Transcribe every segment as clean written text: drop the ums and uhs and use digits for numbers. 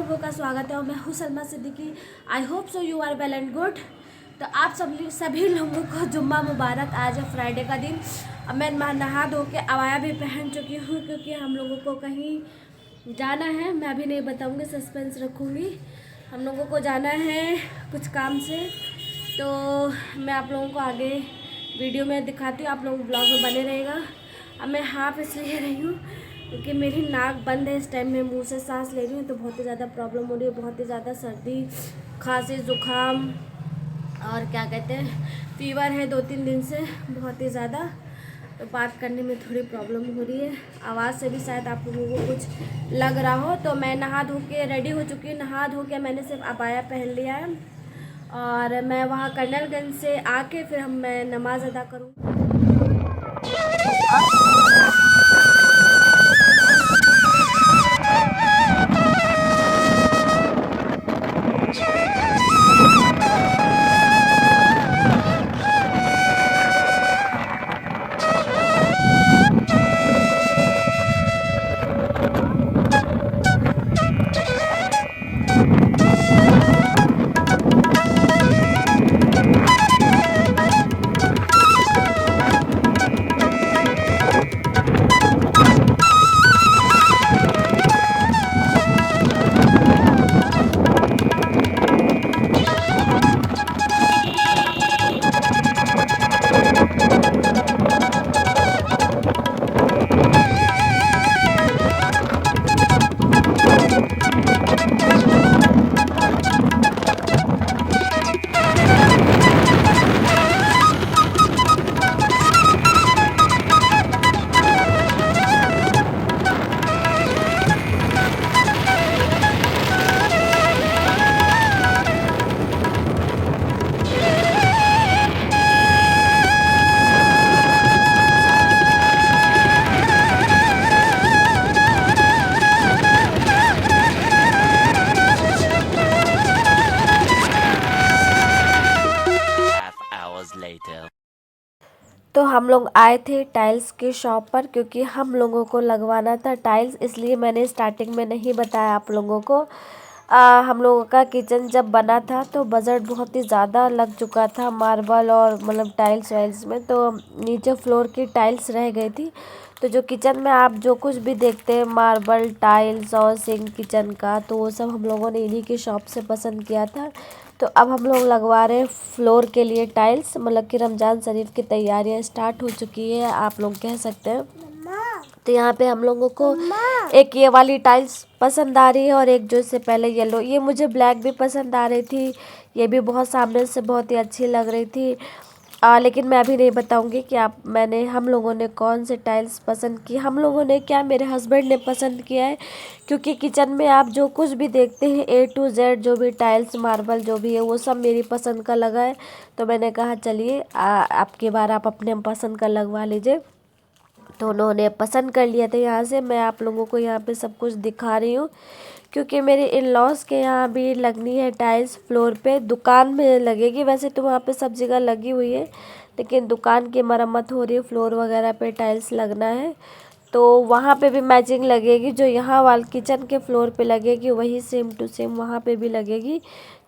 लोगों का स्वागत है और मैं हूँ Salma Siddiqui. I hope so you are well and good. तो आप सभी लोगों को जुम्मा मुबारक। आज है फ्राइडे का दिन। अब मैं नहा धो के अवाया भी पहन चुकी हूँ क्योंकि हम लोगों को कहीं जाना है। मैं अभी नहीं बताऊँगी, सस्पेंस रखूँगी। हम लोगों को जाना है कुछ काम से, तो मैं आप लोगों को आगे वीडियो में दिखाती हूँ। आप लोग ब्लॉग में बने रहेगा। अब मैं हाफ इसलिए रही हूँ क्योंकि मेरी नाक बंद है। इस टाइम मैं मुंह से सांस ले रही हूँ तो बहुत ही ज़्यादा प्रॉब्लम हो रही है। बहुत ही ज़्यादा सर्दी, खांसी, ज़ुकाम और क्या कहते हैं, फीवर है 2-3 दिन से बहुत ही ज़्यादा। तो बात करने में थोड़ी प्रॉब्लम हो रही है। आवाज़ से भी शायद आप लोगों को कुछ लग रहा हो। तो मैं नहा धो के रेडी हो चुकी हूँ। नहा धो के मैंने सिर्फ अबाया पहन लिया है और मैं वहाँ कर्नलगंज से आके फिर मैं नमाज़ अदा करूँ। तो हम लोग आए थे टाइल्स के शॉप पर क्योंकि हम लोगों को लगवाना था टाइल्स, इसलिए मैंने स्टार्टिंग में नहीं बताया आप लोगों को। हम लोगों का किचन जब बना था तो बजट बहुत ही ज़्यादा लग चुका था मार्बल और मतलब टाइल्स वाइल्स में। तो नीचे फ्लोर की टाइल्स रह गई थी। तो जो किचन में आप जो कुछ भी देखते हैं मार्बल टाइल्स और सिंक किचन का, तो वो सब हम लोगों ने इन्हीं की शॉप से पसंद किया था। तो अब हम लोग लगवा रहे हैं फ्लोर के लिए टाइल्स। मतलब कि रमज़ान शरीफ की तैयारियां स्टार्ट हो चुकी है, आप लोग कह सकते हैं। तो यहाँ पे हम लोगों को एक ये वाली टाइल्स पसंद आ रही है और एक जो इससे पहले येलो, ये मुझे ब्लैक भी पसंद आ रही थी। ये भी बहुत सामने से बहुत ही अच्छी लग रही थी। लेकिन मैं अभी नहीं बताऊंगी कि हम लोगों ने कौन से टाइल्स पसंद की। हम लोगों ने क्या, मेरे हस्बैंड ने पसंद किया है क्योंकि किचन में आप जो कुछ भी देखते हैं A to Z जो भी टाइल्स मार्बल जो भी है वो सब मेरी पसंद का लगा है। तो मैंने कहा चलिए आपकी बार आप अपने पसंद का लगवा लीजिए। तो उन्होंने पसंद कर लिया था। यहाँ से मैं आप लोगों को यहाँ पे सब कुछ दिखा रही हूँ क्योंकि मेरे इन लॉज के यहाँ भी लगनी है टाइल्स फ्लोर पे। दुकान में लगेगी, वैसे तो वहाँ पे सब जगह लगी हुई है, लेकिन दुकान की मरम्मत हो रही है, फ्लोर वगैरह पे टाइल्स लगना है। तो वहाँ पे भी मैचिंग लगेगी, जो यहाँ वाल किचन के फ्लोर पे लगेगी वही सेम टू सेम वहाँ पे भी लगेगी।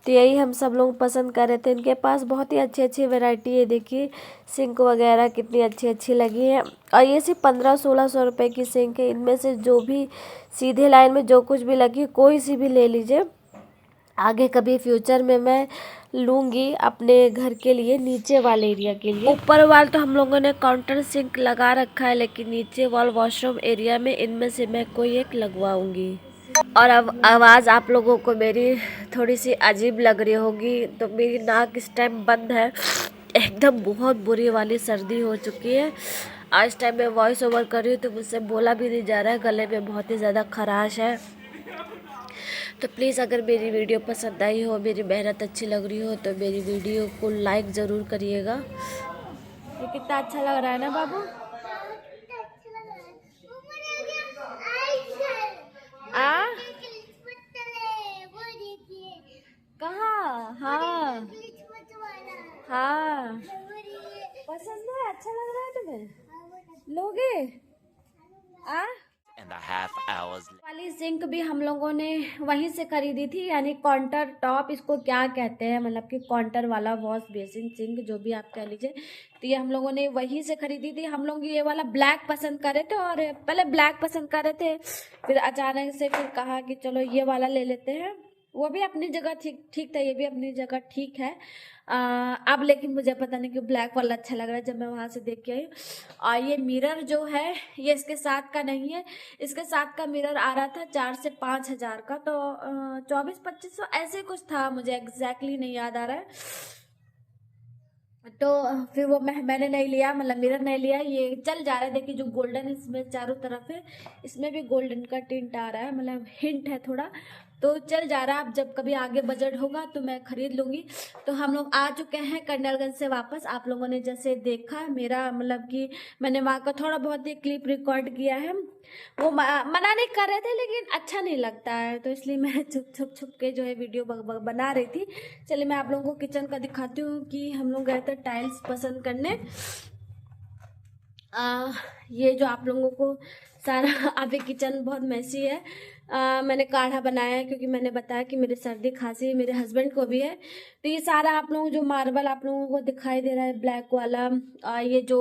तो यही हम सब लोग पसंद कर रहे थे। इनके पास बहुत ही अच्छी अच्छी वैरायटी है। देखिए सिंक वगैरह कितनी अच्छी अच्छी लगी है और ये सिर्फ 1500-1600 रुपये की सिंक है। इनमें से जो भी सीधे लाइन में जो कुछ भी लगी कोई सी भी ले लीजिए। आगे कभी फ्यूचर में मैं लूँगी अपने घर के लिए, नीचे वाले एरिया के लिए। ऊपर वाल तो हम लोगों ने काउंटर सिंक लगा रखा है, लेकिन नीचे वाल वॉशरूम एरिया में इनमें से मैं कोई एक लगवाऊंगी। और अब आवाज़ आप लोगों को मेरी थोड़ी सी अजीब लग रही होगी, तो मेरी नाक इस टाइम बंद है। एकदम बहुत बुरी वाली सर्दी हो चुकी है। आज टाइम मैं वॉइस ओवर कर रही हूँ तो मुझसे बोला भी नहीं जा रहा है, गले में बहुत ही ज़्यादा खराश है। तो प्लीज़ अगर मेरी वीडियो पसंद आई हो, मेरी मेहनत अच्छी लग रही हो, तो मेरी वीडियो को लाइक ज़रूर करिएगा। ये कितना अच्छा लग रहा है ना बाबू। आ कहाँ? हाँ हाँ, पसंद है, अच्छा लग रहा है तुम्हें, लोगे? आ वाली सिंक भी हम लोगों ने वहीं से खरीदी थी, यानी काउंटर टॉप इसको क्या कहते हैं, मतलब कि काउंटर वाला वॉश बेसिन सिंक जो भी आप कह लीजिए। तो ये हम लोगों ने वहीं से खरीदी थी। हम लोग ये वाला ब्लैक पसंद कर रहे थे और पहले ब्लैक पसंद कर रहे थे, फिर अचानक से फिर कहा कि चलो ये वाला ले लेते हैं। वो भी अपनी जगह ठीक ठीक था, ये भी अपनी जगह ठीक है। अब लेकिन मुझे पता नहीं क्यों ब्लैक वाला अच्छा लग रहा है जब मैं वहाँ से देख के आई। और ये मिरर जो है ये इसके साथ का नहीं है, इसके साथ का मिरर आ रहा था 4 से 5 हज़ार का, तो 24-25 ऐसे कुछ था, मुझे एग्जैक्टली नहीं याद आ रहा है। तो फिर वो मैंने नहीं लिया, मतलब मिरर नहीं लिया। ये चल जा रहा है, देखिए जो गोल्डन इसमें चारों तरफ है, इसमें भी गोल्डन का टिंट आ रहा है, मतलब हिंट है थोड़ा, तो चल जा रहा है। अब जब कभी आगे बजट होगा तो मैं खरीद लूँगी। तो हम लोग आ चुके हैं कर्नलगंज से वापस। आप लोगों ने जैसे देखा मेरा, मतलब कि मैंने वहाँ का थोड़ा बहुत ही क्लिप रिकॉर्ड किया है। वो मना नहीं कर रहे थे लेकिन अच्छा नहीं लगता है, तो इसलिए मैं छुप के जो है वीडियो बना रही थी। चलिए मैं आप लोगों को किचन का दिखाती हूँ कि हम लोग गए थे टाइल्स पसंद करने। ये जो आप लोगों को सारा अभी किचन बहुत मैसी है। मैंने काढ़ा बनाया है क्योंकि मैंने बताया कि मेरे सर्दी खांसी मेरे हस्बैंड को भी है। तो ये सारा आप लोगों जो मार्बल आप लोगों को दिखाई दे रहा है ब्लैक वाला, ये जो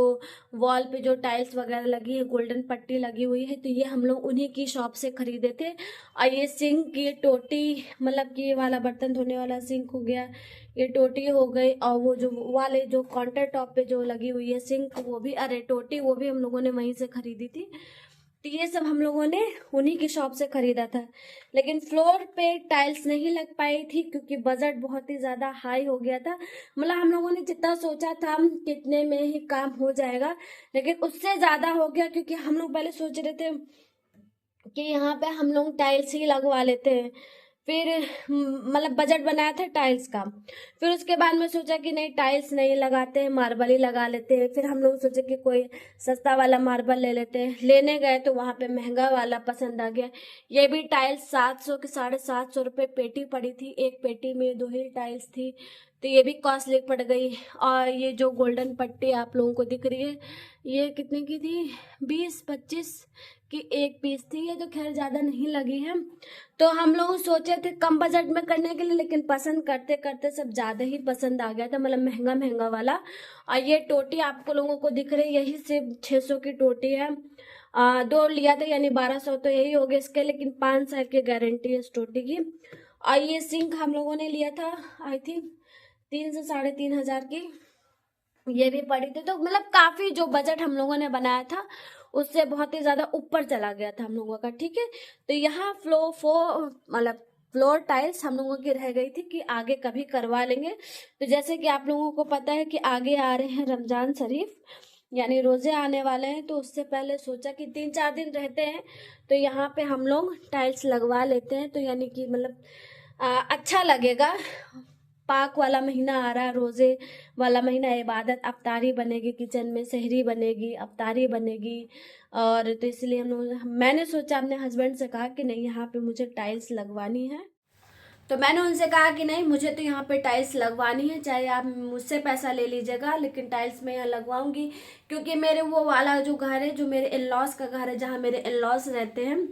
वॉल पे जो टाइल्स वगैरह लगी है, गोल्डन पट्टी लगी हुई है, तो ये हम लोग उन्हीं की शॉप से खरीदे थे। और ये सिंक, ये टोटी, मतलब कि ये वाला बर्तन धोने वाला सिंक हो गया, ये टोटी हो गई, और वो जो वाले जो काउंटर टॉप पे जो लगी हुई है सिंक, वो भी, अरे टोटी, वो भी हम लोगों ने वहीं से खरीदी थी। तो ये सब हम लोगों ने उन्हीं की शॉप से खरीदा था। लेकिन फ्लोर पे टाइल्स नहीं लग पाई थी क्योंकि बजट बहुत ही ज़्यादा हाई हो गया था। मतलब हम लोगों ने जितना सोचा था कितने में ही काम हो जाएगा, लेकिन उससे ज़्यादा हो गया, क्योंकि हम लोग पहले सोच रहे थे कि यहाँ पे हम लोग टाइल्स ही लगवा लेते हैं। फिर मतलब बजट बनाया था टाइल्स का। फिर उसके बाद में सोचा कि नहीं, टाइल्स नहीं लगाते हैं, मार्बल ही लगा लेते हैं। फिर हम लोग सोचे कि कोई सस्ता वाला मार्बल ले लेते हैं। लेने गए तो वहाँ पे महंगा वाला पसंद आ गया। ये भी टाइल्स 700 के 750 रुपये पेटी पड़ी थी, एक पेटी में 2 ही टाइल्स थी, तो ये भी कॉस्टली पड़ गई। और ये जो गोल्डन पट्टी आप लोगों को दिख रही है, ये कितने की थी, 20-25 की एक पीस थी। ये तो खैर ज़्यादा नहीं लगी है। तो हम लोग सोचे थे कम बजट में करने के लिए, लेकिन पसंद करते करते सब ज़्यादा ही पसंद आ गया था, मतलब महंगा महंगा वाला। और ये टोटी आपको लोगों को दिख रही है, यही सिर्फ 600 की टोटी है। 2 लिया था यानी 1200 तो यही हो गया इसके, लेकिन 5 साल की गारंटी है इस टोटी की। और ये सिंक हम लोगों ने लिया था आई थिंक 3 से 3,500 की, ये भी पड़ी थी। तो मतलब काफ़ी जो बजट हम लोगों ने बनाया था उससे बहुत ही ज़्यादा ऊपर चला गया था हम लोगों का, ठीक है। तो यहाँ मतलब फ्लोर टाइल्स हम लोगों की रह गई थी कि आगे कभी करवा लेंगे। तो जैसे कि आप लोगों को पता है कि आगे आ रहे हैं रमज़ान शरीफ, यानी रोज़े आने वाले हैं, तो उससे पहले सोचा कि 3-4 दिन रहते हैं तो यहाँ पे हम लोग टाइल्स लगवा लेते हैं, तो यानी कि मतलब अच्छा लगेगा। पाक वाला महीना आ रहा है, रोज़े वाला महीना, इबादत, अफ्तारी बनेगी किचन में, सहरी बनेगी, अफ्तारी बनेगी। और तो इसलिए मैंने सोचा, अपने हस्बैंड से कहा कि नहीं यहाँ पे मुझे टाइल्स लगवानी है। तो मैंने उनसे कहा कि नहीं, मुझे तो यहाँ पे टाइल्स लगवानी है, चाहे आप मुझसे पैसा ले लीजिएगा, लेकिन टाइल्स मैं यहाँ लगवाऊंगी। क्योंकि मेरे वो वाला जो घर है, जो मेरे इन लॉज का घर है, जहाँ मेरे इन लॉज रहते हैं,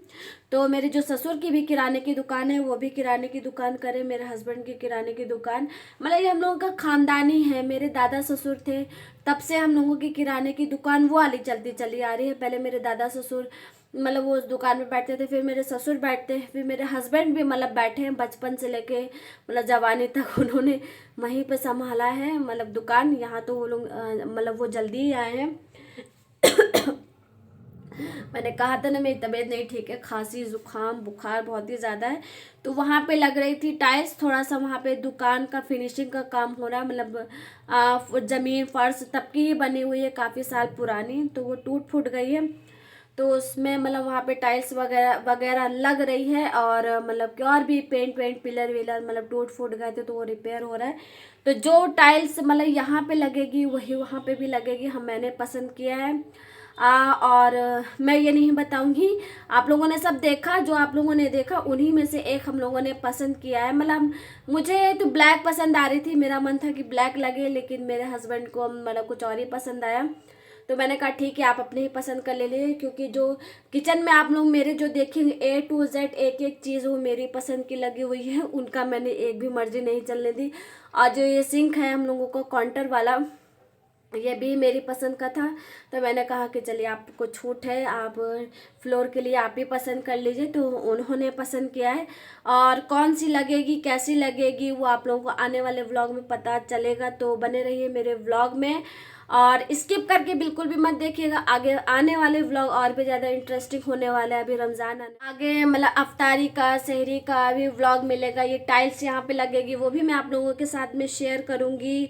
तो मेरे जो ससुर की भी किराने की दुकान है, वो भी किराने की दुकान करे, मेरे हस्बैंड की किराने की दुकान, मतलब ये हम लोगों का खानदानी है। मेरे दादा ससुर थे तब से हम लोगों की किराने की दुकान वो वाली चलती चली आ रही है। पहले मेरे दादा ससुर मतलब वो उस दुकान में बैठते थे, फिर मेरे ससुर बैठते हैं, फिर मेरे हस्बैंड भी मतलब बैठे हैं बचपन से लेके मतलब जवानी तक उन्होंने वहीं पे संभाला है मतलब दुकान। यहाँ तो वो लोग मतलब वो जल्दी ही आए हैं। मैंने कहा था ना मेरी तबीयत नहीं ठीक है, खांसी जुकाम बुखार बहुत ही ज़्यादा है। तो वहाँ पे लग रही थी टाइल्स, थोड़ा सा वहाँ पे दुकान का फिनिशिंग का काम हो रहा है, मतलब ज़मीन फर्श तब की ही बनी हुई है, काफ़ी साल पुरानी, तो वो टूट फूट गई है। तो उसमें मतलब वहाँ पे टाइल्स वगैरह वगैरह लग रही है, और मतलब कि और भी पेंट पिलर विलर मतलब टूट फूट गए थे, तो वो रिपेयर हो रहा है। तो जो टाइल्स मतलब यहाँ पे लगेगी वही वहाँ पे भी लगेगी, मैंने पसंद किया है। और मैं ये नहीं बताऊंगी, आप लोगों ने सब देखा, जो आप लोगों ने देखा उन्हीं में से एक हम लोगों ने पसंद किया है। मतलब मुझे तो ब्लैक पसंद आ रही थी, मेरा मन था कि ब्लैक लगे, लेकिन मेरे हस्बैंड को मतलब कुछ और ही पसंद आया। तो मैंने कहा ठीक है, आप अपने ही पसंद कर ले लीजिए, क्योंकि जो किचन में आप लोग मेरे जो देखेंगे A to Z एक एक चीज़ वो मेरी पसंद की लगी हुई है, उनका मैंने एक भी मर्जी नहीं चलने दी। और जो ये सिंक है हम लोगों को काउंटर वाला, ये भी मेरी पसंद का था। तो मैंने कहा कि चलिए आपको छूट है, आप फ्लोर के लिए आप ही पसंद कर लीजिए। तो उन्होंने पसंद किया है, और कौन सी लगेगी कैसी लगेगी वो आप लोगों को आने वाले व्लॉग में पता चलेगा। तो बने रहिए मेरे व्लॉग में, और स्किप करके बिल्कुल भी मत देखिएगा। आगे आने वाले व्लॉग और भी ज़्यादा इंटरेस्टिंग होने वाला है। अभी रमज़ान आगे मतलब अफ्तारी का, सहरी का भी व्लॉग मिलेगा। ये टाइल्स यहाँ पे लगेगी वो भी मैं आप लोगों के साथ में शेयर करूँगी।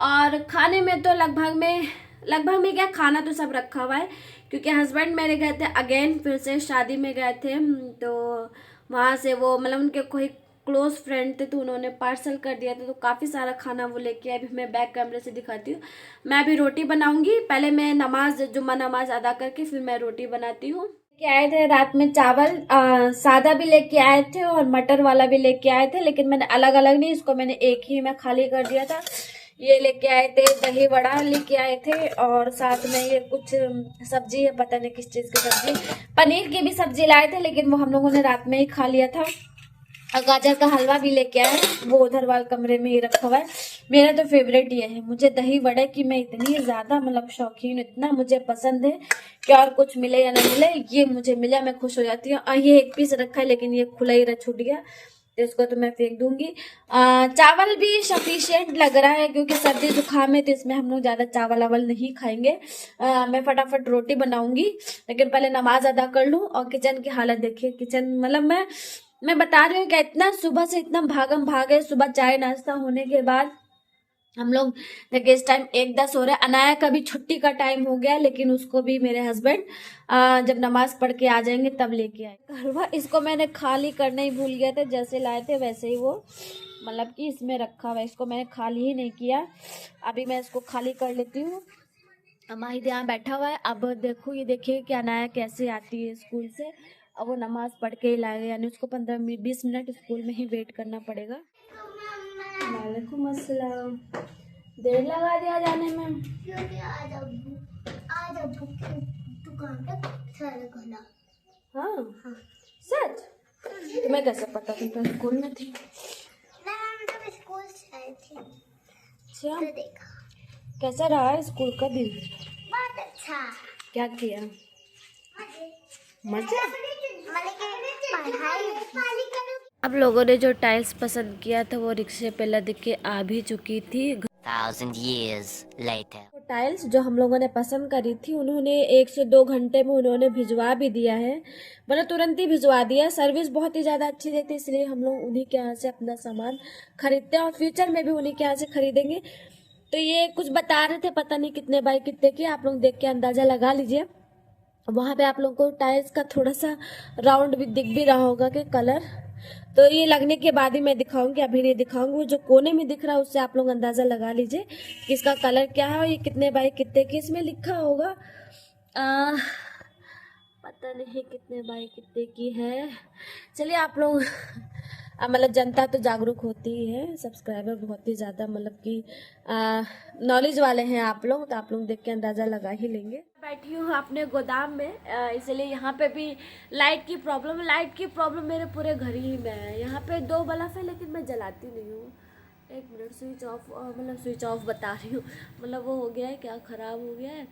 और खाने में तो लगभग में क्या, खाना तो सब रखा हुआ है, क्योंकि हस्बैंड मेरे गए थे अगेन फिर से शादी में गए थे। तो वहाँ से वो मतलब उनके कोई क्लोज फ्रेंड थे, तो उन्होंने पार्सल कर दिया था। तो काफ़ी सारा खाना वो लेके आए। अभी मैं बैक कैमरे से दिखाती हूँ। मैं अभी रोटी बनाऊंगी, पहले मैं जुम्मा नमाज अदा करके फिर मैं रोटी बनाती हूँ। लेके आए थे रात में चावल, सादा भी लेके आए थे और मटर वाला भी लेके आए थे, लेकिन मैंने अलग अलग नहीं, इसको मैंने एक ही में खाली कर दिया था। ये लेके आए थे, दही वड़ा लेके आए थे, और साथ में ये कुछ सब्जी है, पता नहीं किस चीज़ की सब्जी, पनीर की भी सब्जी लाए थे, लेकिन वो हम लोगों ने रात में ही खा लिया था। और गाजर का हलवा भी लेके आए, वो उधर वाले कमरे में ही रखा हुआ है। मेरा तो फेवरेट ये है, मुझे दही वड़े की मैं इतनी ज़्यादा मतलब शौकीन, इतना मुझे पसंद है कि और कुछ मिले या ना मिले, ये मुझे मिला मैं खुश हो जाती हूँ। और ये एक पीस रखा है, लेकिन ये खुला ही छूट गया, तो इसको तो मैं फेंक दूंगी। चावल भी सफिशिएंट लग रहा है, क्योंकि सर्दी जुकाम है, तो इसमें हम लोग ज़्यादा चावल वावल नहीं खाएंगे। मैं फटाफट रोटी बनाऊंगी, लेकिन पहले नमाज अदा कर लूँ। और किचन की हालत देखिए, किचन मतलब मैं बता रही हूँ कि इतना सुबह से इतना भागम भागे। सुबह चाय नाश्ता होने के बाद हम लोग देखिए इस टाइम 1:10 हो रहा है। अनाया का भी छुट्टी का टाइम हो गया, लेकिन उसको भी मेरे हस्बैंड जब नमाज पढ़ के आ जाएंगे तब लेके आए हलवा। इसको मैंने खाली करना ही भूल गया था, जैसे लाए थे वैसे ही वो मतलब कि इसमें रखा हुआ है, इसको मैंने खाली ही नहीं किया। अभी मैं इसको खाली कर लेती हूँ। माहिद यहाँ बैठा हुआ है। अब देखो, ये देखिए कि अनाया कैसे आती है स्कूल से। अब वो नमाज पढ़ के ही लाएगा, यानी उसको 15-20 मिनट स्कूल में ही वेट करना पड़ेगा। वालेकुम अस्सलाम। देर लगा दिया जाने में, क्योंकि आज दुकान तक सारा खाना। हाँ सच? तुम्हें कैसे पता, तुम तो स्कूल में थी। मैं तो स्कूल से आई थी। अच्छा, तो देखा कैसा रहा स्कूल का दिन? बहुत अच्छा। क्या किया? मजे। अब लोगों ने जो टाइल्स पसंद किया था वो रिक्शे पे लद के आ भी चुकी थी। 1,000 years later. वो टाइल्स जो हम लोगों ने पसंद करी थी, उन्होंने 1 से 2 घंटे में उन्होंने भिजवा भी दिया है, मतलब तुरंत ही भिजवा दिया। सर्विस बहुत ही ज़्यादा अच्छी देती है, इसलिए हम लोग उन्हीं के यहाँ से अपना सामान खरीदते हैं, और फ्यूचर में भी उन्हीं के यहाँ से खरीदेंगे। तो ये कुछ बता रहे थे, पता नहीं कितने बाई कितने की, आप लोग देख के अंदाज़ा लगा लीजिए। वहाँ पे आप लोगों को टाइल्स का थोड़ा सा राउंड भी दिख भी रहा होगा कि कलर, तो ये लगने के बाद ही मैं दिखाऊंगी, अभी नहीं दिखाऊंगी। वो जो कोने में दिख रहा है उससे आप लोग अंदाज़ा लगा लीजिए कि इसका कलर क्या है, और ये कितने बाई कितने की इसमें लिखा होगा। पता नहीं कितने बाई कितने की है। चलिए आप लोग मतलब जनता तो जागरूक होती ही है, सब्सक्राइबर बहुत ही ज़्यादा मतलब कि नॉलेज वाले हैं आप लोग, तो आप लोग देख के अंदाज़ा लगा ही लेंगे। बैठी हूँ अपने गोदाम में, इसलिए यहाँ पे भी लाइट की प्रॉब्लम मेरे पूरे घर ही में है। यहाँ पे 2 बल्ब है, लेकिन मैं जलाती नहीं हूँ। 1 मिनट, स्विच ऑफ, मतलब स्विच ऑफ बता रही हूँ, मतलब वो हो गया है क्या, ख़राब हो गया है।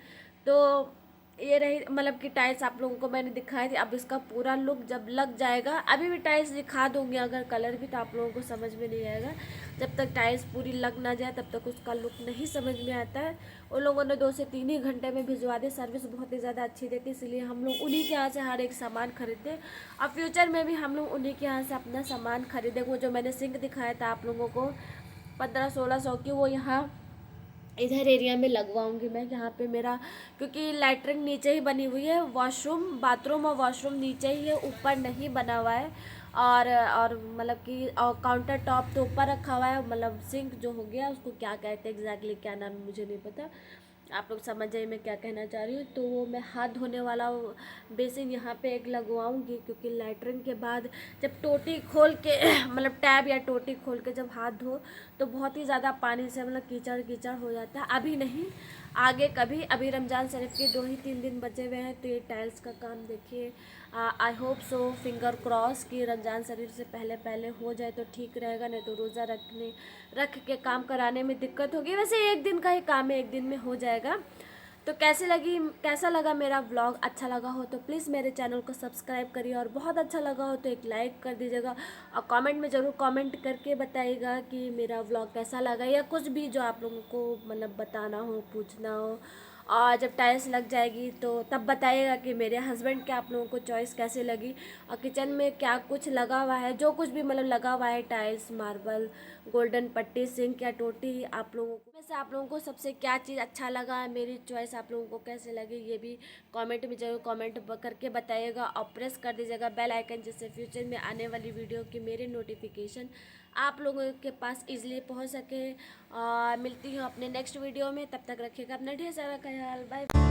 तो ये रही मतलब कि टाइल्स आप लोगों को मैंने दिखाई थी। अब इसका पूरा लुक जब लग जाएगा, अभी भी टाइल्स दिखा दूंगी अगर कलर भी, तो आप लोगों को समझ में नहीं आएगा। जब तक टाइल्स पूरी लग ना जाए तब तक उसका लुक नहीं समझ में आता है। उन लोगों ने 2 से 3 ही घंटे में भिजवा दी। सर्विस बहुत ही ज़्यादा अच्छी देती है, इसलिए हम लोग उन्हीं के यहाँ से हर एक सामान खरीदते। और फ्यूचर में भी हम लोग उन्हीं के यहाँ से अपना सामान खरीदे। वो जो मैंने सिंक दिखाया था आप लोगों को 1500-1600 की, वो यहाँ इधर एरिया में लगवाऊंगी मैं, यहाँ पे मेरा, क्योंकि लैट्रिन नीचे ही बनी हुई है, वॉशरूम बाथरूम और वॉशरूम नीचे ही है, ऊपर नहीं बना हुआ है। और मतलब कि काउंटर टॉप तो ऊपर रखा हुआ है, मतलब सिंक जो हो गया उसको क्या कहते हैं एग्जैक्टली, क्या नाम है मुझे नहीं पता, आप लोग समझ जाइए मैं क्या कहना चाह रही हूँ। तो वो मैं हाथ धोने वाला बेसिन यहाँ पे एक लगवाऊंगी, क्योंकि लैट्रिन के बाद जब टोटी खोल के मतलब टैब या टोटी खोल के जब हाथ धो तो बहुत ही ज़्यादा पानी से मतलब कीचड़ कीचड़ हो जाता है। अभी नहीं, आगे कभी। अभी रमज़ान शरीफ के 2 ही 3 दिन बचे हुए हैं, तो ये टाइल्स का काम देखिए, आई होप सो, फिंगर क्रॉस कि रमज़ान शरीफ से पहले पहले हो जाए तो ठीक रहेगा, नहीं तो रोज़ा रख के काम कराने में दिक्कत होगी। वैसे एक दिन का ही काम है, एक दिन में हो जाएगा। तो कैसा लगा मेरा व्लॉग? अच्छा लगा हो तो प्लीज़ मेरे चैनल को सब्सक्राइब करिए, और बहुत अच्छा लगा हो तो एक लाइक कर दीजिएगा, और कमेंट में ज़रूर कमेंट करके बताइएगा कि मेरा व्लॉग कैसा लगा, या कुछ भी जो आप लोगों को मतलब बताना हो, पूछना हो। और जब टाइल्स लग जाएगी तो तब बताइएगा कि मेरे हस्बैंड के आप लोगों को चॉइस कैसे लगी, और किचन में क्या कुछ लगा हुआ है, जो कुछ भी मतलब लगा हुआ है, टाइल्स, मार्बल, गोल्डन पट्टी, सिंक या टोटी, आप लोगों को वैसे आप लोगों को सबसे क्या चीज़ अच्छा लगा, मेरी चॉइस आप लोगों को कैसे लगी, ये भी कमेंट में जरूर कमेंट करके बताइएगा, और प्रेस कर दीजिएगा बेल आइकन, जिससे फ्यूचर में आने वाली वीडियो की मेरे नोटिफिकेशन आप लोगों के पास इजीली पहुंच सके। और मिलती हूँ अपने नेक्स्ट वीडियो में, तब तक रखिएगा अपना ढेर सारा ख्याल। बाय।